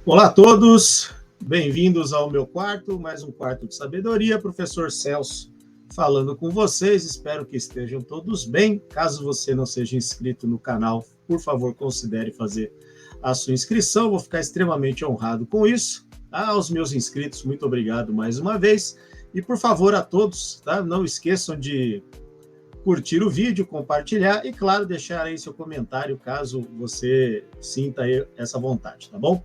Olá a todos, bem-vindos ao meu quarto, mais um quarto de sabedoria. Professor Celso falando com vocês, espero que estejam todos bem. Caso você não seja inscrito no canal, por favor, considere fazer a sua inscrição, vou ficar extremamente honrado com isso. Aos meus inscritos, muito obrigado mais uma vez. E, por favor, a todos, tá? Não esqueçam de curtir o vídeo, compartilhar e, claro, deixar aí seu comentário, caso você sinta aí essa vontade, tá bom?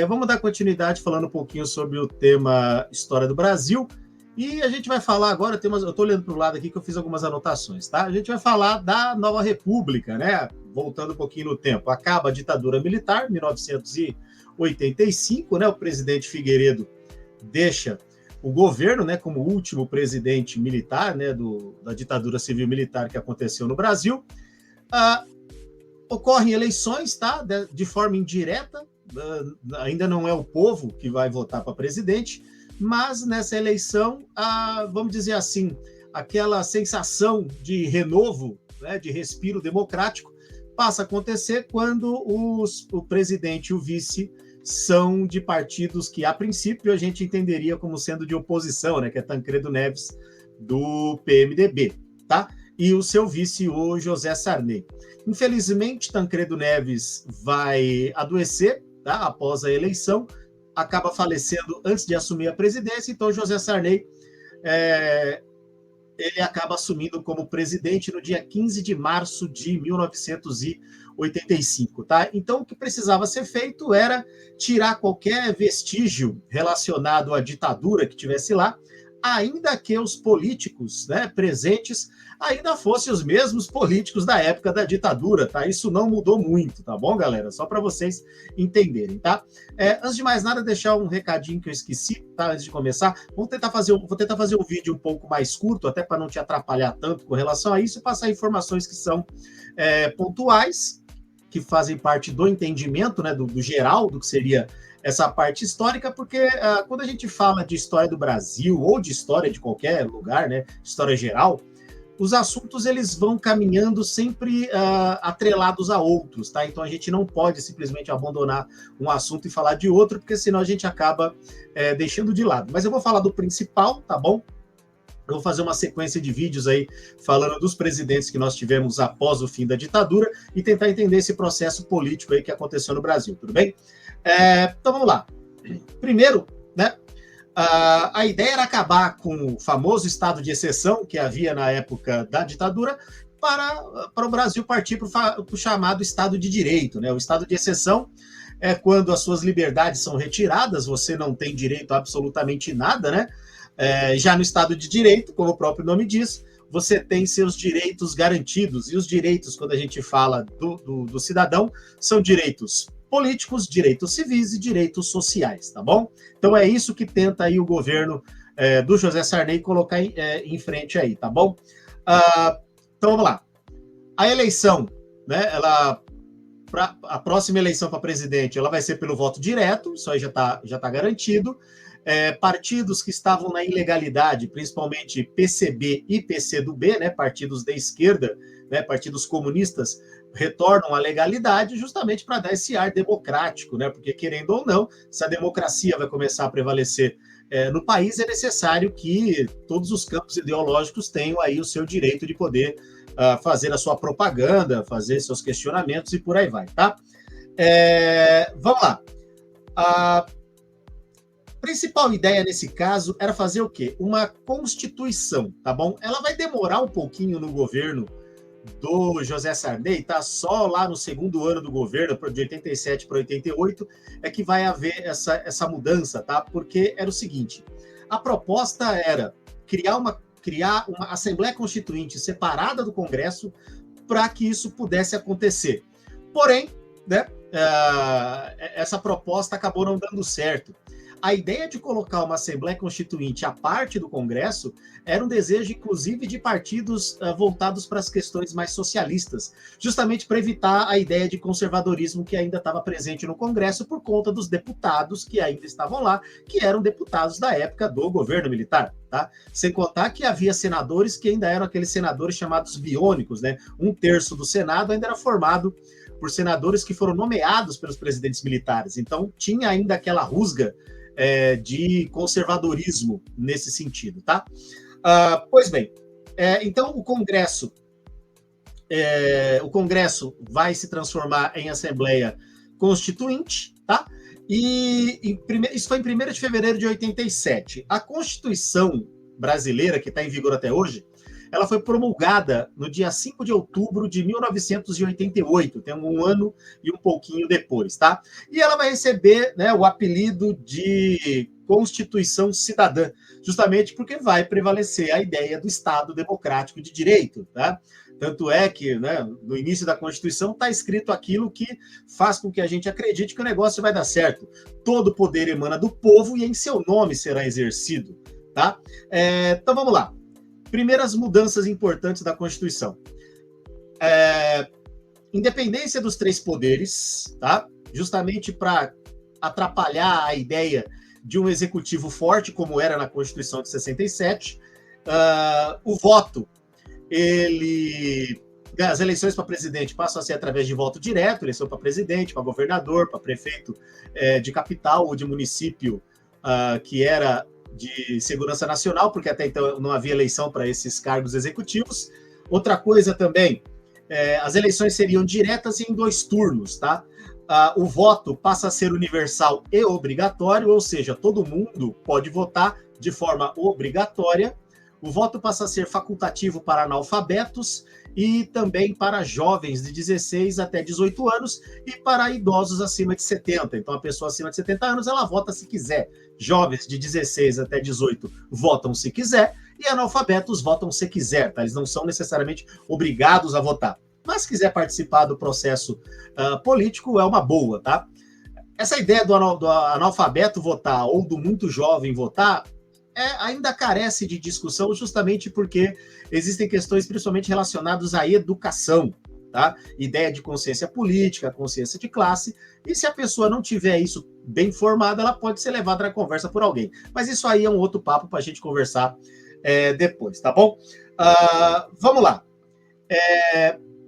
Vamos dar continuidade falando um pouquinho sobre o tema História do Brasil. E a gente vai falar agora, eu estou olhando para o lado aqui que eu fiz algumas anotações, tá? A gente vai falar da Nova República, né? Voltando um pouquinho no tempo. Acaba a ditadura militar, 1985, né? O presidente Figueiredo deixa o governo, né, como último presidente militar, né, da ditadura civil-militar que aconteceu no Brasil. Ocorrem eleições, tá? De forma indireta, ainda não é o povo que vai votar para presidente, mas nessa eleição, vamos dizer assim, aquela sensação de renovo, né, de respiro democrático, passa a acontecer quando o presidente e o vice são de partidos que, a princípio, a gente entenderia como sendo de oposição, né, que é Tancredo Neves, do PMDB, tá? E o seu vice, o José Sarney. Infelizmente, Tancredo Neves vai adoecer, tá? Após a eleição, acaba falecendo antes de assumir a presidência, então José Sarney ele acaba assumindo como presidente no dia 15 de março de 1985, tá? Então, o que precisava ser feito era tirar qualquer vestígio relacionado à ditadura que tivesse lá, ainda que os políticos, né, presentes ainda fossem os mesmos políticos da época da ditadura, tá? Isso não mudou muito, tá bom, galera? Só para vocês entenderem, tá? Antes de mais nada, deixar um recadinho que eu esqueci, tá? Antes de começar, vou tentar fazer um vídeo um pouco mais curto, até para não te atrapalhar tanto com relação a isso, e passar informações que são pontuais, que fazem parte do entendimento, né, do geral, do que seria essa parte histórica, porque quando a gente fala de história do Brasil, ou de história de qualquer lugar, né, história geral, os assuntos eles vão caminhando sempre atrelados a outros, tá? Então a gente não pode simplesmente abandonar um assunto e falar de outro, porque senão a gente acaba deixando de lado. Mas eu vou falar do principal, tá bom? Eu vou fazer uma sequência de vídeos aí falando dos presidentes que nós tivemos após o fim da ditadura e tentar entender esse processo político aí que aconteceu no Brasil, tudo bem? Então vamos lá. Primeiro, né? A ideia era acabar com o famoso estado de exceção que havia na época da ditadura para o Brasil partir para o chamado Estado de Direito, né? O estado de exceção é quando as suas liberdades são retiradas, você não tem direito a absolutamente nada, né? Já no Estado de Direito, como o próprio nome diz, você tem seus direitos garantidos. E os direitos, quando a gente fala do cidadão, são direitos políticos, direitos civis e direitos sociais, tá bom? Então é isso que tenta aí o governo do José Sarney colocar em frente aí, tá bom? Então vamos lá. A eleição, né, a próxima eleição para presidente, ela vai ser pelo voto direto, isso aí já tá garantido. Partidos que estavam na ilegalidade, principalmente PCB e PCdoB, né, partidos da esquerda, né, partidos comunistas, retornam à legalidade justamente para dar esse ar democrático, né, porque, querendo ou não, se a democracia vai começar a prevalecer no país, é necessário que todos os campos ideológicos tenham aí o seu direito de poder fazer a sua propaganda, fazer seus questionamentos e por aí vai, tá? Vamos lá. A principal ideia nesse caso era fazer o quê? Uma constituição, tá bom? Ela vai demorar um pouquinho no governo do José Sarney, tá? Só lá no segundo ano do governo, de 87 para 88, é que vai haver essa mudança, tá? Porque era o seguinte, a proposta era criar uma Assembleia Constituinte separada do Congresso para que isso pudesse acontecer. Porém, né, essa proposta acabou não dando certo. A ideia de colocar uma Assembleia Constituinte à parte do Congresso era um desejo, inclusive, de partidos voltados para as questões mais socialistas, justamente para evitar a ideia de conservadorismo que ainda estava presente no Congresso por conta dos deputados que ainda estavam lá, que eram deputados da época do governo militar, tá? Sem contar que havia senadores que ainda eram aqueles senadores chamados biônicos, né? Um terço do Senado ainda era formado por senadores que foram nomeados pelos presidentes militares. Então, tinha ainda aquela rusga de conservadorismo nesse sentido, tá? Pois bem, então o Congresso vai se transformar em Assembleia Constituinte, tá? Isso foi em 1º de fevereiro de 87. A Constituição brasileira, que está em vigor até hoje, ela foi promulgada no dia 5 de outubro de 1988, tem um ano e um pouquinho depois, tá? E ela vai receber, né, o apelido de Constituição Cidadã, justamente porque vai prevalecer a ideia do Estado democrático de direito, tá? Tanto é que, né, no início da Constituição está escrito aquilo que faz com que a gente acredite que o negócio vai dar certo. Todo poder emana do povo e em seu nome será exercido, tá? Então vamos lá. Primeiras mudanças importantes da Constituição. Independência dos 3 poderes, tá? Justamente para atrapalhar a ideia de um executivo forte, como era na Constituição de 67. O voto, as eleições para presidente passam a ser através de voto direto, eleição para presidente, para governador, para prefeito de capital ou de município, que era de segurança nacional, porque até então não havia eleição para esses cargos executivos. Outra coisa também, as eleições seriam diretas e em 2 turnos, tá? O voto passa a ser universal e obrigatório, ou seja, todo mundo pode votar de forma obrigatória. O voto passa a ser facultativo para analfabetos e também para jovens de 16 até 18 anos e para idosos acima de 70. Então, a pessoa acima de 70 anos, ela vota se quiser. Jovens de 16 até 18 votam se quiser e analfabetos votam se quiser, tá? Eles não são necessariamente obrigados a votar. Mas se quiser participar do processo político, é uma boa, tá? Essa ideia do analfabeto votar ou do muito jovem votar ainda carece de discussão, justamente porque existem questões principalmente relacionadas à educação, tá? Ideia de consciência política, consciência de classe, e se a pessoa não tiver isso bem formada, ela pode ser levada na conversa por alguém. Mas isso aí é um outro papo para a gente conversar depois, tá bom? Vamos lá.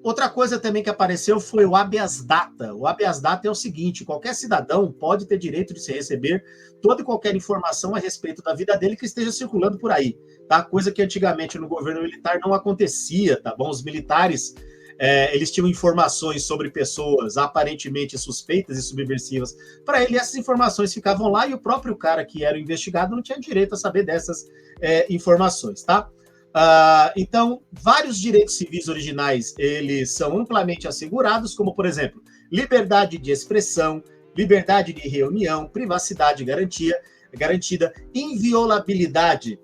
Outra coisa também que apareceu foi o habeas data. O habeas data é o seguinte: qualquer cidadão pode ter direito de se receber toda e qualquer informação a respeito da vida dele que esteja circulando por aí, tá? Coisa que antigamente no governo militar não acontecia, tá bom? Os militares, eles tinham informações sobre pessoas aparentemente suspeitas e subversivas para ele, essas informações ficavam lá e o próprio cara que era o investigado não tinha direito a saber dessas informações, tá? Então, vários direitos civis originais, eles são amplamente assegurados, como, por exemplo, liberdade de expressão, liberdade de reunião, privacidade garantida, inviolabilidade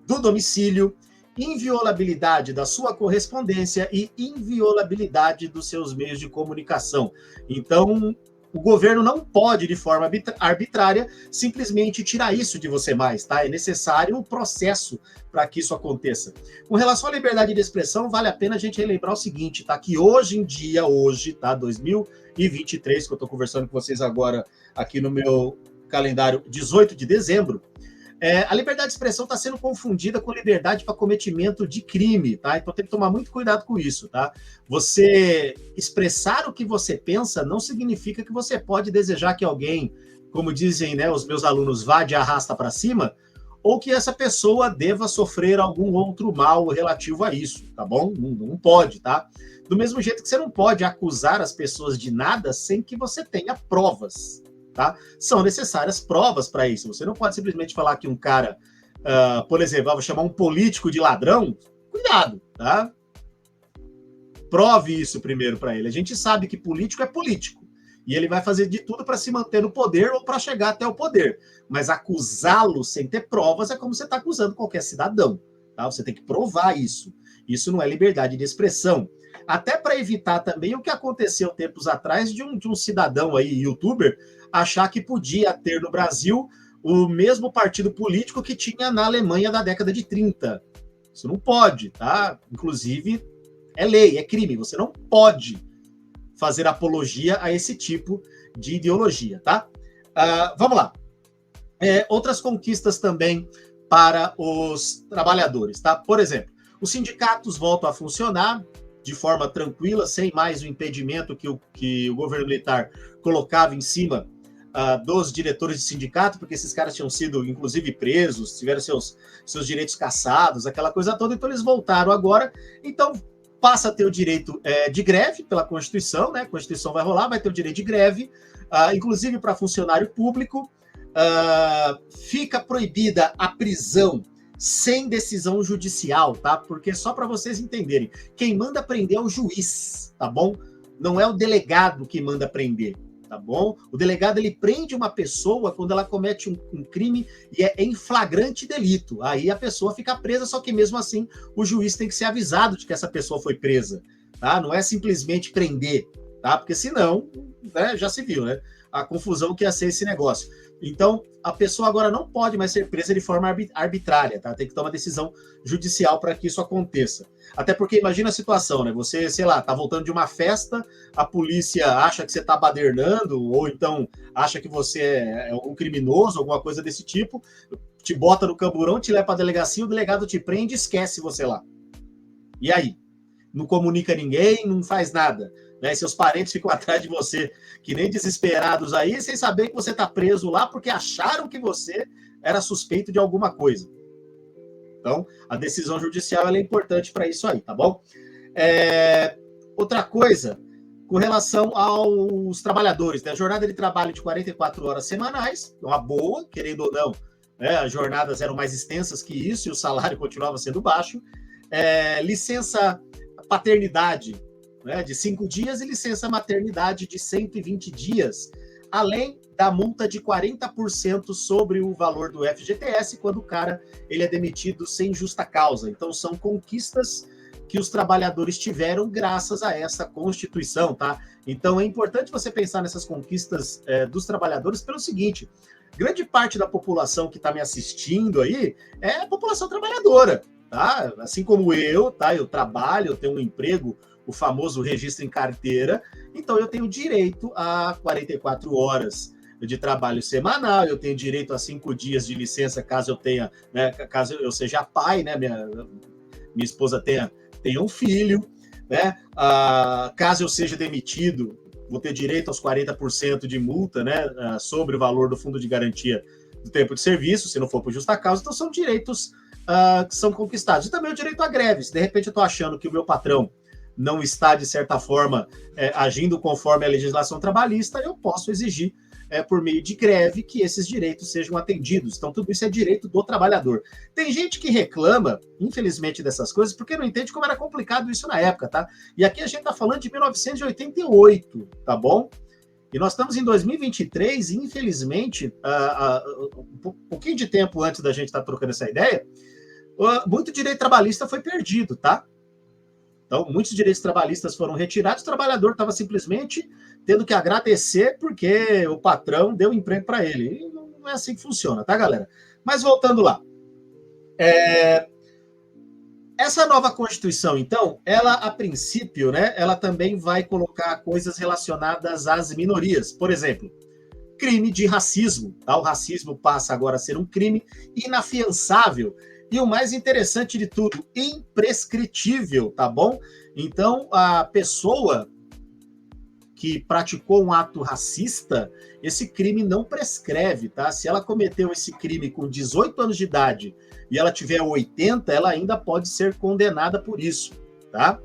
do domicílio, inviolabilidade da sua correspondência e inviolabilidade dos seus meios de comunicação. Então, o governo não pode, de forma arbitrária, simplesmente tirar isso de você mais, tá? É necessário um processo para que isso aconteça. Com relação à liberdade de expressão, vale a pena a gente relembrar o seguinte, tá? Que hoje em dia, tá? 2023, que eu estou conversando com vocês agora aqui no meu calendário, 18 de dezembro, a liberdade de expressão está sendo confundida com liberdade para cometimento de crime, tá? Então tem que tomar muito cuidado com isso, tá? Você expressar o que você pensa não significa que você pode desejar que alguém, como dizem, né, os meus alunos, vá de arrasta para cima, ou que essa pessoa deva sofrer algum outro mal relativo a isso, tá bom? Não pode, tá? Do mesmo jeito que você não pode acusar as pessoas de nada sem que você tenha provas. Tá? São necessárias provas para isso. Você não pode simplesmente falar que um cara, por exemplo, vou chamar um político de ladrão. Cuidado, tá? Prove isso primeiro para ele. A gente sabe que político é político e ele vai fazer de tudo para se manter no poder ou para chegar até o poder. Mas acusá-lo sem ter provas é como você está acusando qualquer cidadão. Tá? Você tem que provar isso. Isso não é liberdade de expressão. Até para evitar também o que aconteceu tempos atrás de um cidadão aí, youtuber, achar que podia ter no Brasil o mesmo partido político que tinha na Alemanha da década de 30. Isso não pode, tá? Inclusive, é lei, é crime. Você não pode fazer apologia a esse tipo de ideologia, tá? Vamos lá. Outras conquistas também para os trabalhadores, tá? Por exemplo, os sindicatos voltam a funcionar de forma tranquila, sem mais o impedimento que o governo militar colocava em cima dos diretores de sindicato, porque esses caras tinham sido, inclusive, presos, tiveram seus direitos cassados, aquela coisa toda, então eles voltaram agora, então passa a ter o direito de greve pela Constituição, né? A Constituição vai rolar, vai ter o direito de greve, inclusive para funcionário público, fica proibida a prisão sem decisão judicial, tá? Porque só para vocês entenderem, quem manda prender é o juiz, tá bom? Não é o delegado que manda prender, tá bom? O delegado, ele prende uma pessoa quando ela comete um crime e é em flagrante delito. Aí a pessoa fica presa, só que mesmo assim o juiz tem que ser avisado de que essa pessoa foi presa, tá? Não é simplesmente prender, tá? Porque senão, né, já se viu, né? A confusão que ia ser esse negócio. Então, a pessoa agora não pode mais ser presa de forma arbitrária, tá? Tem que tomar decisão judicial para que isso aconteça. Até porque imagina a situação, né? Você, sei lá, tá voltando de uma festa, a polícia acha que você tá badernando, ou então acha que você é um criminoso, alguma coisa desse tipo, te bota no camburão, te leva para a delegacia, o delegado te prende e esquece você lá. E aí? Não comunica ninguém, não faz nada. Né? Seus parentes ficam atrás de você, que nem desesperados aí, sem saber que você está preso lá, porque acharam que você era suspeito de alguma coisa. Então, a decisão judicial ela é importante para isso aí, tá bom? Outra coisa, com relação aos trabalhadores, né? A jornada de trabalho de 44 horas semanais, uma boa, querendo ou não, né? As jornadas eram mais extensas que isso e o salário continuava sendo baixo. Licença paternidade, né, de 5 dias e licença maternidade de 120 dias, além da multa de 40% sobre o valor do FGTS quando o cara ele é demitido sem justa causa. Então, são conquistas que os trabalhadores tiveram graças a essa Constituição, tá? Então, é importante você pensar nessas conquistas dos trabalhadores pelo seguinte, grande parte da população que está me assistindo aí é a população trabalhadora, tá? Assim como eu, tá? Eu trabalho, eu tenho um emprego, o famoso registro em carteira, então eu tenho direito a 44 horas de trabalho semanal, eu tenho direito a 5 dias de licença caso eu tenha, né, caso eu seja pai, né, minha esposa tenha um filho, né, caso eu seja demitido, vou ter direito aos 40% de multa, né, sobre o valor do fundo de garantia do tempo de serviço, se não for por justa causa, então são direitos que são conquistados. E também o direito à greve, se de repente eu estou achando que o meu patrão não está, de certa forma, agindo conforme a legislação trabalhista, eu posso exigir, por meio de greve, que esses direitos sejam atendidos. Então, tudo isso é direito do trabalhador. Tem gente que reclama, infelizmente, dessas coisas, porque não entende como era complicado isso na época, tá? E aqui a gente está falando de 1988, tá bom? E nós estamos em 2023 e, infelizmente, um pouquinho de tempo antes da gente estar trocando essa ideia, muito direito trabalhista foi perdido, tá? Então, muitos direitos trabalhistas foram retirados, o trabalhador estava simplesmente tendo que agradecer porque o patrão deu emprego para ele. E não é assim que funciona, tá, galera? Mas voltando lá. Essa nova Constituição, então, ela, a princípio, né, ela também vai colocar coisas relacionadas às minorias. Por exemplo, crime de racismo. Tá? O racismo passa agora a ser um crime inafiançável. E o mais interessante de tudo, imprescritível, tá bom? Então, a pessoa que praticou um ato racista, esse crime não prescreve, tá? Se ela cometeu esse crime com 18 anos de idade e ela tiver 80, ela ainda pode ser condenada por isso, tá?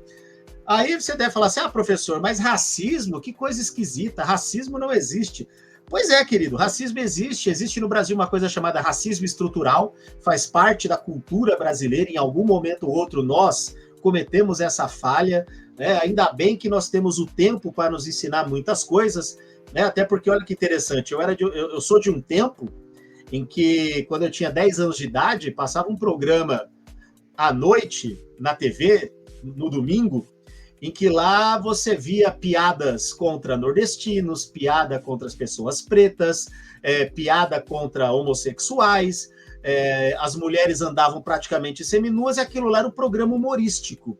Aí você deve falar assim, professor, mas racismo, que coisa esquisita, racismo não existe. Pois é, querido, racismo existe no Brasil uma coisa chamada racismo estrutural, faz parte da cultura brasileira, em algum momento ou outro nós cometemos essa falha, né? Ainda bem que nós temos o tempo para nos ensinar muitas coisas, né? Até porque, olha que interessante, eu sou de um tempo em que, quando eu tinha 10 anos de idade, passava um programa à noite na TV, no domingo, em que lá você via piadas contra nordestinos, piada contra as pessoas pretas, piada contra homossexuais, as mulheres andavam praticamente seminuas e aquilo lá era um programa humorístico.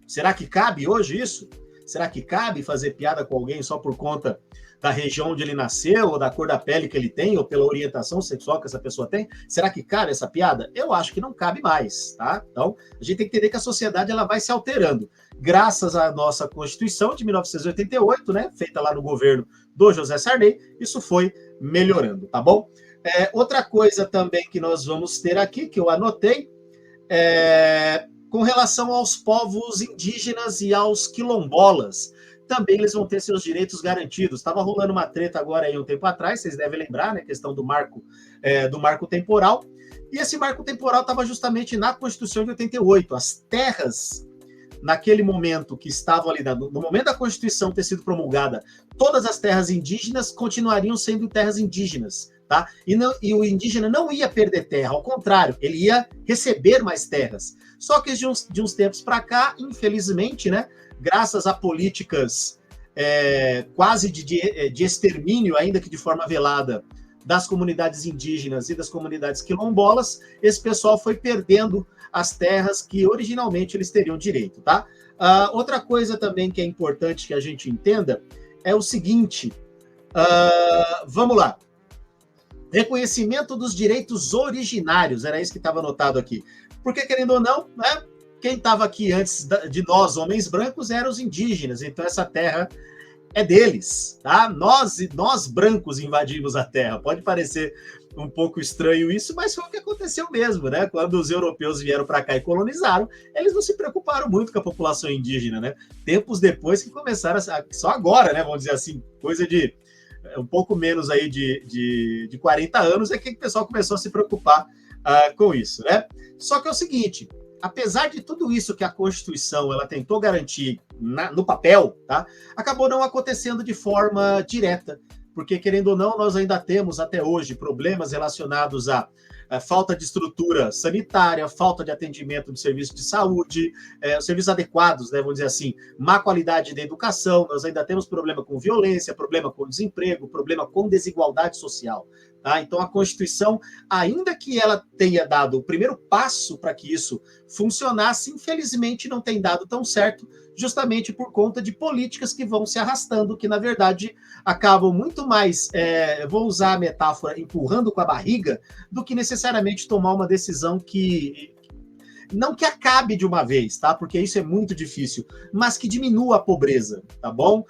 Será que cabe hoje isso? Será que cabe fazer piada com alguém só por conta da região onde ele nasceu, ou da cor da pele que ele tem, ou pela orientação sexual que essa pessoa tem? Será que cabe essa piada? Eu acho que não cabe mais, tá? Então, a gente tem que entender que a sociedade ela vai se alterando. Graças à nossa Constituição de 1988, né, feita lá no governo do José Sarney, isso foi melhorando, tá bom? Outra coisa também que nós vamos ter aqui, que eu anotei, com relação aos povos indígenas e aos quilombolas, também eles vão ter seus direitos garantidos. Estava rolando uma treta agora aí um tempo atrás, vocês devem lembrar, né? Questão do marco temporal. E esse marco temporal estava justamente na Constituição de 88. As terras, naquele momento que estavam ali, no momento da Constituição ter sido promulgada, todas as terras indígenas continuariam sendo terras indígenas. Tá? E o indígena não ia perder terra, ao contrário, ele ia receber mais terras. Só que de uns tempos para cá, infelizmente, né, graças a políticas quase de extermínio, ainda que de forma velada, das comunidades indígenas e das comunidades quilombolas, esse pessoal foi perdendo as terras que originalmente eles teriam direito. Tá? Outra coisa também que é importante que a gente entenda é o seguinte, vamos lá. Reconhecimento dos direitos originários, era isso que estava anotado aqui. Porque, querendo ou não, né, quem estava aqui antes de nós, homens brancos, eram os indígenas, então essa terra é deles, tá? Nós brancos invadimos a terra. Pode parecer um pouco estranho isso, mas foi o que aconteceu mesmo, né? Quando os europeus vieram para cá e colonizaram, eles não se preocuparam muito com a população indígena, né? Tempos depois que começaram, só agora, né? Vamos dizer assim, coisa de um pouco menos aí de 40 anos, é que o pessoal começou a se preocupar com isso, né? Só que é o seguinte, apesar de tudo isso que a Constituição ela tentou garantir no papel, tá? Acabou não acontecendo de forma direta, porque, querendo ou não, nós ainda temos até hoje problemas relacionados à falta de estrutura sanitária, falta de atendimento de serviço de saúde, serviços adequados, né, vamos dizer assim, má qualidade da educação, nós ainda temos problema com violência, problema com desemprego, problema com desigualdade social. Tá? Então, a Constituição, ainda que ela tenha dado o primeiro passo para que isso funcionasse, infelizmente não tem dado tão certo, justamente por conta de políticas que vão se arrastando, que, na verdade, acabam muito mais, vou usar a metáfora, empurrando com a barriga, do que necessariamente tomar uma decisão que... Não que acabe de uma vez, tá? Porque isso é muito difícil, mas que diminua a pobreza, tá bom?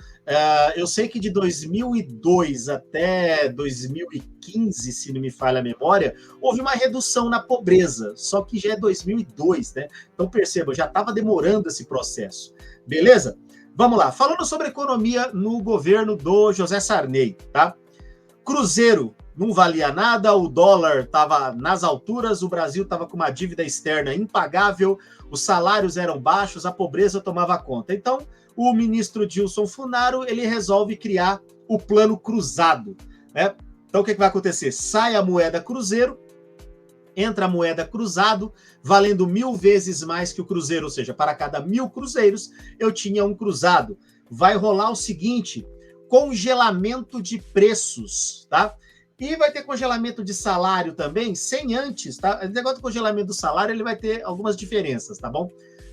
Eu sei que de 2002 até 2015, se não me falha a memória, houve uma redução na pobreza, só que já é 2002, né? Então perceba, já estava demorando esse processo, beleza? Vamos lá, falando sobre economia no governo do José Sarney, tá? Cruzeiro não valia nada, o dólar estava nas alturas, o Brasil estava com uma dívida externa impagável, os salários eram baixos, a pobreza tomava conta. Então, o ministro Dilson Funaro, ele resolve criar o plano cruzado, né? Então, o que vai acontecer? Sai a moeda cruzeiro, entra a moeda cruzado, valendo 1000 vezes mais que o cruzeiro, ou seja, para cada 1000 cruzeiros, eu tinha um cruzado. Vai rolar o seguinte, congelamento de preços, tá? E vai ter congelamento de salário também, sem antes, tá? O negócio do congelamento do salário, ele vai ter algumas diferenças, tá bom?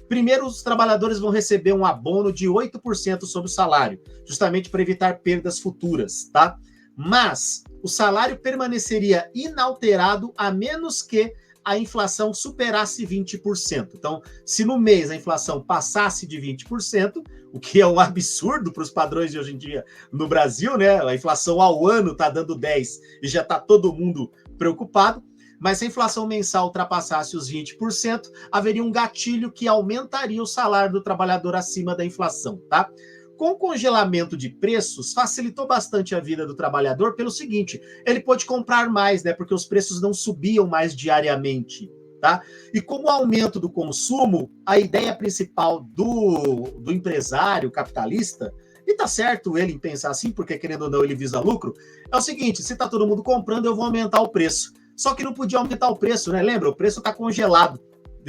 Primeiro, os trabalhadores vão receber um abono de 8% sobre o salário, justamente para evitar perdas futuras, tá? Mas o salário permaneceria inalterado a menos que a inflação superasse 20%. Então, se no mês a inflação passasse de 20%, o que é um absurdo para os padrões de hoje em dia no Brasil, né? A inflação ao ano está dando 10% e já está todo mundo preocupado. Mas se a inflação mensal ultrapassasse os 20%, haveria um gatilho que aumentaria o salário do trabalhador acima da inflação, tá? Com o congelamento de preços, facilitou bastante a vida do trabalhador pelo seguinte, ele pôde comprar mais, né? Porque os preços não subiam mais diariamente, tá? E com o aumento do consumo, a ideia principal do empresário capitalista, e tá certo ele em pensar assim, porque querendo ou não ele visa lucro, é o seguinte, se tá todo mundo comprando, eu vou aumentar o preço. Só que não podia aumentar o preço, né? Lembra? O preço tá congelado.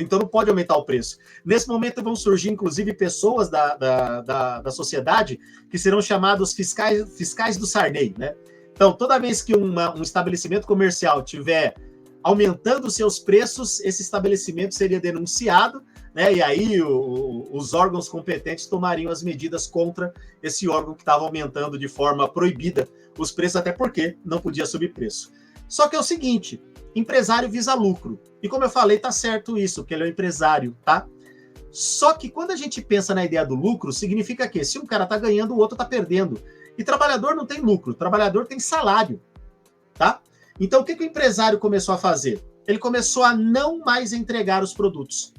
Então não pode aumentar o preço. Nesse momento vão surgir, inclusive, pessoas da sociedade que serão chamados fiscais do Sarney, né? Então, toda vez que um estabelecimento comercial tiver aumentando seus preços, esse estabelecimento seria denunciado, né? E aí os órgãos competentes tomariam as medidas contra esse órgão que estava aumentando de forma proibida os preços, até porque não podia subir preço. Só que é o seguinte, empresário visa lucro. E como eu falei, tá certo isso, porque ele é um empresário, tá? Só que quando a gente pensa na ideia do lucro, significa que se um cara tá ganhando, o outro tá perdendo. E trabalhador não tem lucro, trabalhador tem salário, tá? Então o que o empresário começou a fazer? Ele começou a não mais entregar os produtos.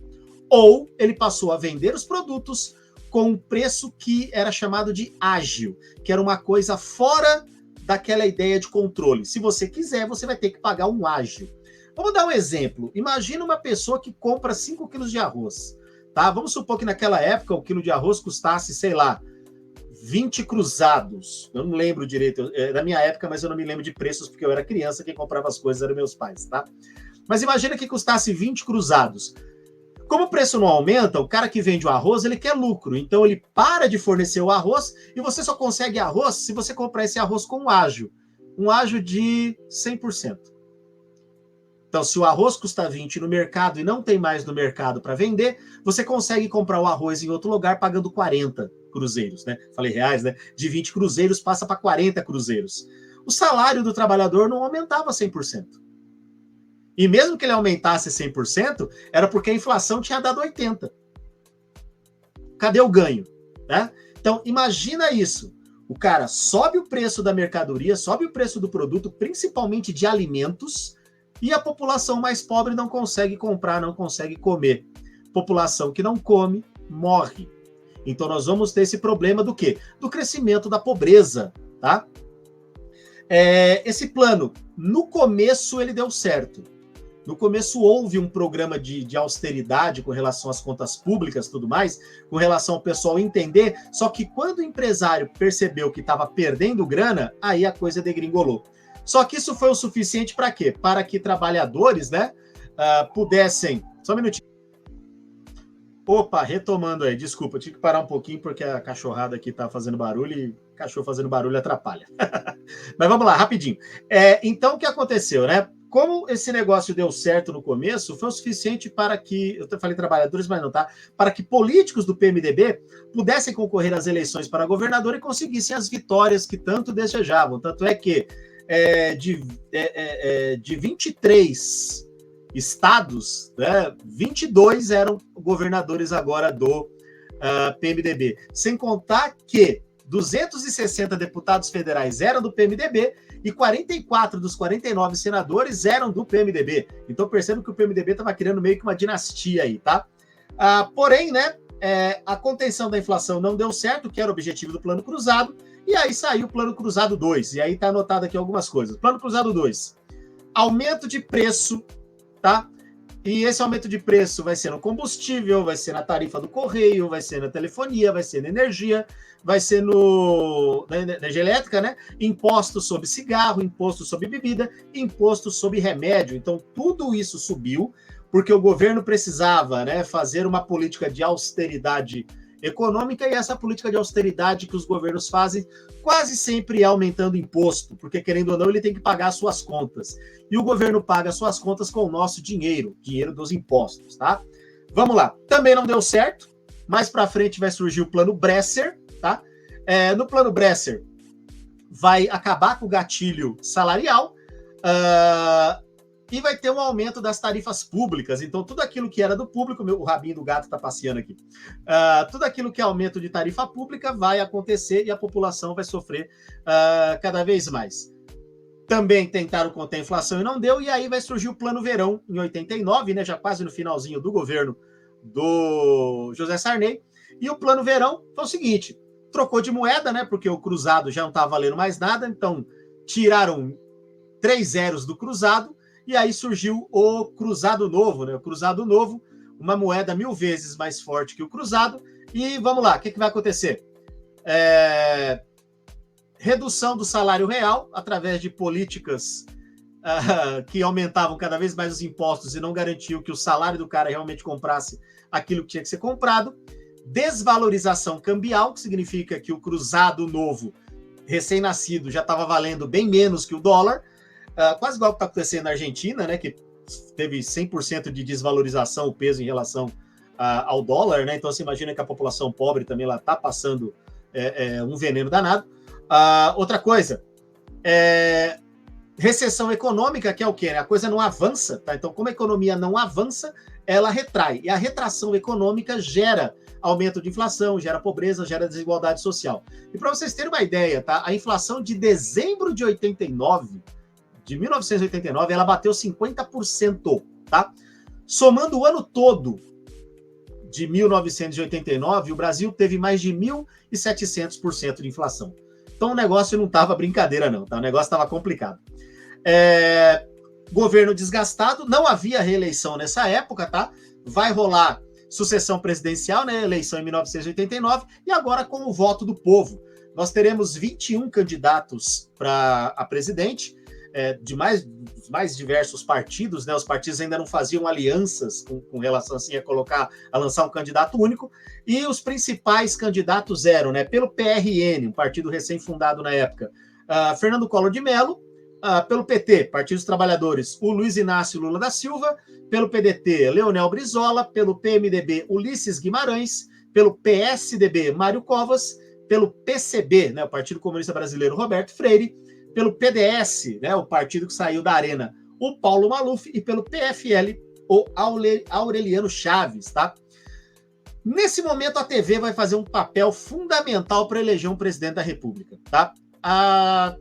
Ou ele passou a vender os produtos com um preço que era chamado de ágil, que era uma coisa fora daquela ideia de controle. Se você quiser, você vai ter que pagar um ágil. Vamos dar um exemplo. Imagina uma pessoa que compra 5 quilos de arroz. Tá? Vamos supor que naquela época o quilo de arroz custasse, sei lá, 20 cruzados. Eu não lembro direito, é da minha época, mas eu não me lembro de preços, porque eu era criança, quem comprava as coisas eram meus pais, tá? Mas imagina que custasse 20 cruzados. Como o preço não aumenta, o cara que vende o arroz, ele quer lucro. Então ele para de fornecer o arroz e você só consegue arroz se você comprar esse arroz com um ágio. Um ágio de 100%. Então, se o arroz custa 20 no mercado e não tem mais no mercado para vender, você consegue comprar o arroz em outro lugar pagando 40 cruzeiros, né? Falei reais, né? De 20 cruzeiros passa para 40 cruzeiros. O salário do trabalhador não aumentava 100%. E mesmo que ele aumentasse 100%, era porque a inflação tinha dado 80%. Cadê o ganho? Né? Então, imagina isso. O cara sobe o preço da mercadoria, sobe o preço do produto, principalmente de alimentos, e a população mais pobre não consegue comprar, não consegue comer. População que não come, morre. Então nós vamos ter esse problema do quê? Do crescimento da pobreza, tá? Esse plano, no começo ele deu certo. No começo houve um programa de austeridade com relação às contas públicas e tudo mais, com relação ao pessoal entender, só que quando o empresário percebeu que estava perdendo grana, aí a coisa degringolou. Só que isso foi o suficiente para quê? Para que trabalhadores, né, pudessem... Só um minutinho. Opa, retomando aí, desculpa, eu tive que parar um pouquinho porque a cachorrada aqui tá fazendo barulho e cachorro fazendo barulho atrapalha. Mas vamos lá, rapidinho. Então, o que aconteceu, né? Como esse negócio deu certo no começo, foi o suficiente para que, eu falei trabalhadores, mas não, tá? Para que políticos do PMDB pudessem concorrer às eleições para governador e conseguissem as vitórias que tanto desejavam. Tanto é que de 23 estados, né, 22 eram governadores agora do PMDB. Sem contar que 260 deputados federais eram do PMDB e 44 dos 49 senadores eram do PMDB. Então percebam que o PMDB estava criando meio que uma dinastia aí, tá? Porém, né, a contenção da inflação não deu certo, que era o objetivo do Plano Cruzado, e aí saiu o Plano Cruzado 2, e aí está anotado aqui algumas coisas. Plano Cruzado 2, aumento de preço, tá? E esse aumento de preço vai ser no combustível, vai ser na tarifa do correio, vai ser na telefonia, vai ser na energia, vai ser na energia elétrica, né? Imposto sobre cigarro, imposto sobre bebida, imposto sobre remédio. Então, tudo isso subiu, porque o governo precisava, né, fazer uma política de austeridade econômica, e essa política de austeridade que os governos fazem quase sempre é aumentando imposto, porque querendo ou não ele tem que pagar suas contas. E o governo paga suas contas com o nosso dinheiro, dinheiro dos impostos, tá? Vamos lá. Também não deu certo. Mais para frente vai surgir o Plano Bresser, tá? No Plano Bresser vai acabar com o gatilho salarial, e vai ter um aumento das tarifas públicas. Então, tudo aquilo que era do público, o rabinho do gato está passeando aqui, tudo aquilo que é aumento de tarifa pública vai acontecer e a população vai sofrer cada vez mais. Também tentaram conter a inflação e não deu, e aí vai surgir o Plano Verão, em 89, né, já quase no finalzinho do governo do José Sarney, e o Plano Verão foi o seguinte, trocou de moeda, né, porque o cruzado já não estava valendo mais nada, então tiraram 3 zeros do cruzado, e aí surgiu o Cruzado Novo, né? O Cruzado Novo, uma moeda 1000 vezes mais forte que o cruzado. E vamos lá, o que vai acontecer? Redução do salário real através de políticas que aumentavam cada vez mais os impostos e não garantiam que o salário do cara realmente comprasse aquilo que tinha que ser comprado. Desvalorização cambial, que significa que o Cruzado Novo, recém-nascido, já estava valendo bem menos que o dólar. Quase igual o que está acontecendo na Argentina, né, que teve 100% de desvalorização o peso em relação ao dólar, né? Então você imagina que a população pobre também lá está passando um veneno danado. Outra coisa, recessão econômica, que é o quê? A coisa não avança, tá? Então, como a economia não avança, ela retrai. E a retração econômica gera aumento de inflação, gera pobreza, gera desigualdade social. E para vocês terem uma ideia, tá? A inflação de dezembro de 1989, ela bateu 50%, tá? Somando o ano todo de 1989, o Brasil teve mais de 1.700% de inflação. Então o negócio não estava brincadeira, não, tá? O negócio estava complicado. Governo desgastado, não havia reeleição nessa época, tá? Vai rolar sucessão presidencial, né? Eleição em 1989, e agora com o voto do povo. Nós teremos 21 candidatos para a presidente, de mais diversos partidos, né? Os partidos ainda não faziam alianças com relação assim, a lançar um candidato único, e os principais candidatos eram, né? Pelo PRN, um partido recém-fundado na época, Fernando Collor de Mello, pelo PT, Partido dos Trabalhadores, o Luiz Inácio Lula da Silva, pelo PDT, Leonel Brizola, pelo PMDB, Ulisses Guimarães, pelo PSDB, Mário Covas, pelo PCB, né, o Partido Comunista Brasileiro, Roberto Freire, pelo PDS, né, o partido que saiu da arena, o Paulo Maluf, e pelo PFL, o Aureliano Chaves, tá? Nesse momento, a TV vai fazer um papel fundamental para eleger um presidente da República, tá? A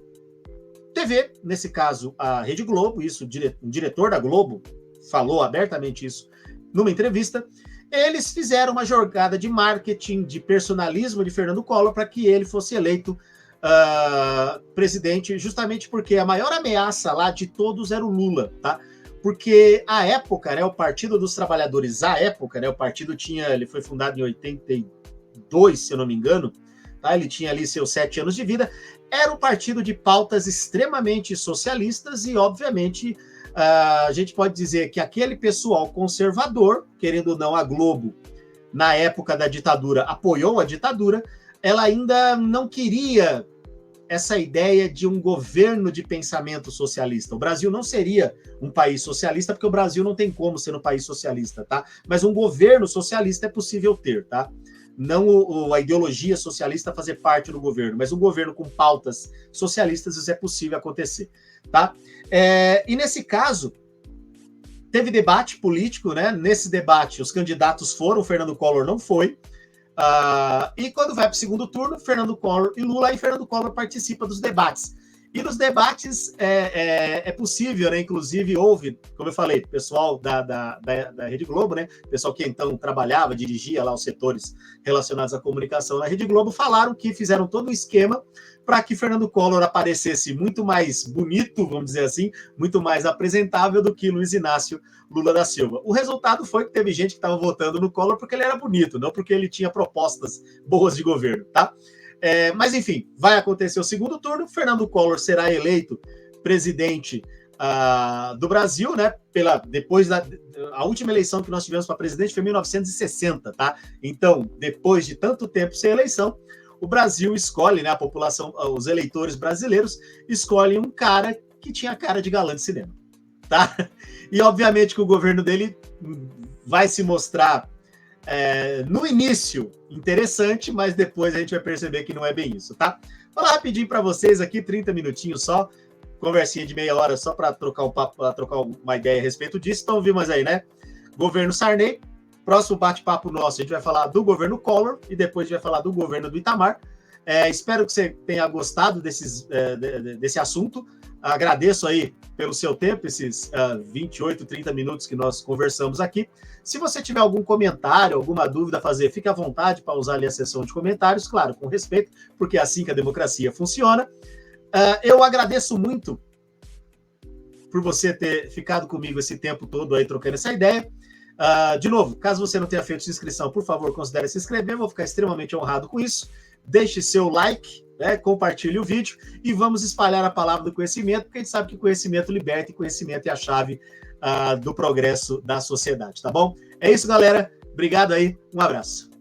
TV, nesse caso, a Rede Globo, isso, o diretor da Globo falou abertamente isso numa entrevista, eles fizeram uma jogada de marketing, de personalismo de Fernando Collor para que ele fosse eleito presidente, justamente porque a maior ameaça lá de todos era o Lula, tá? Porque à época, né, o Partido dos Trabalhadores, né, o partido ele foi fundado em 82, se eu não me engano, tá? Ele tinha ali seus 7 anos de vida, era um partido de pautas extremamente socialistas e, obviamente, a gente pode dizer que aquele pessoal conservador, querendo ou não, a Globo, na época da ditadura, apoiou a ditadura, ela ainda não queria essa ideia de um governo de pensamento socialista. O Brasil não seria um país socialista, porque o Brasil não tem como ser um país socialista, tá? Mas um governo socialista é possível ter, tá? Não a ideologia socialista fazer parte do governo, mas um governo com pautas socialistas, isso é possível acontecer, tá? E nesse caso, teve debate político, né? Nesse debate, os candidatos foram, o Fernando Collor não foi, e quando vai para o segundo turno, Fernando Collor e Lula, e Fernando Collor participa dos debates. E nos debates é possível, né? Inclusive houve, como eu falei, pessoal da Rede Globo, né? Pessoal que então trabalhava, dirigia lá os setores relacionados à comunicação na Rede Globo, falaram que fizeram todo um esquema para que Fernando Collor aparecesse muito mais bonito, vamos dizer assim, muito mais apresentável do que Luiz Inácio Lula da Silva. O resultado foi que teve gente que estava votando no Collor porque ele era bonito, não porque ele tinha propostas boas de governo, tá? Mas, enfim, vai acontecer o segundo turno. Fernando Collor será eleito presidente do Brasil, né? Depois a última eleição que nós tivemos para presidente foi em 1960, tá? Então, depois de tanto tempo sem eleição, o Brasil escolhe, né? A população, os eleitores brasileiros escolhem um cara que tinha cara de galã de cinema, tá? E, obviamente, que o governo dele vai se mostrar no início interessante, mas depois a gente vai perceber que não é bem isso, tá? Vou falar rapidinho para vocês aqui, 30 minutinhos só, conversinha de meia hora só para trocar um papo, para trocar uma ideia a respeito disso. Então vimos aí, né? Governo Sarney. Próximo bate-papo nosso, a gente vai falar do governo Collor e depois a gente vai falar do governo do Itamar. Espero que você tenha gostado desse assunto. Agradeço aí pelo seu tempo, esses 28, 30 minutos que nós conversamos aqui. Se você tiver algum comentário, alguma dúvida a fazer, fique à vontade para usar ali a seção de comentários, claro, com respeito, porque é assim que a democracia funciona. Eu agradeço muito por você ter ficado comigo esse tempo todo aí trocando essa ideia. De novo, caso você não tenha feito sua inscrição, por favor, considere se inscrever, vou ficar extremamente honrado com isso. Deixe seu like, né, compartilhe o vídeo e vamos espalhar a palavra do conhecimento, porque a gente sabe que conhecimento liberta e conhecimento é a chave do progresso da sociedade, tá bom? É isso, galera. Obrigado aí, um abraço.